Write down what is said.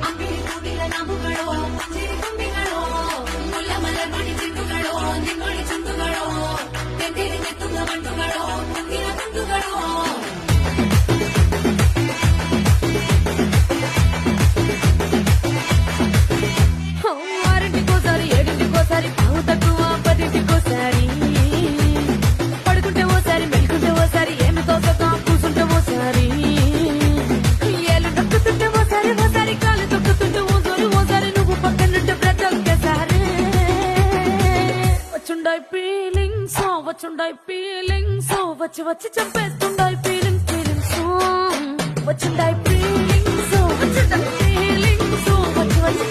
ಅಂಬಿಳಿ ಕೂಡಿಲ ನಮುಗಳು ಚಿರಿ ತುಂಬಿಗಳು ಮುಲ್ಲ ಮಲರ್ಮಣಿ ಚಿಂಟುಗಳು ನಿಂಗೊಳಿ ಚುಂಟುಗಳು ತೆಂದಿರಿ ನೆತ್ತುಂಗ ಮಂಟುಗಳು ಮುಂದಿನ ಗುಂಡುಗಳು ఆరింటికోసారి ఏడింటికోసారి పావు తక్కువ పదింటికోసారి పడుకుంటే ఓసారి మెలుకుంటే ఓసారి ఏమి తోసక కూసుంటే ఓసారి ఏళ్ళు నొక్కుతుంటే ఓసారి ఓసారి కాలు తొక్కుతుంటే ఓసారి ఓసారి నువ్వు పక్కనుంటే బ్రతొక్కేసారి వచ్చుండాయి ఫీలింగ్స్ వచ్చి వచ్చి చంపేస్తుండాయి ఫీలింగ్స్ వచ్చుండాయి ఫీలింగ్స్ వచ్చి వచ్చి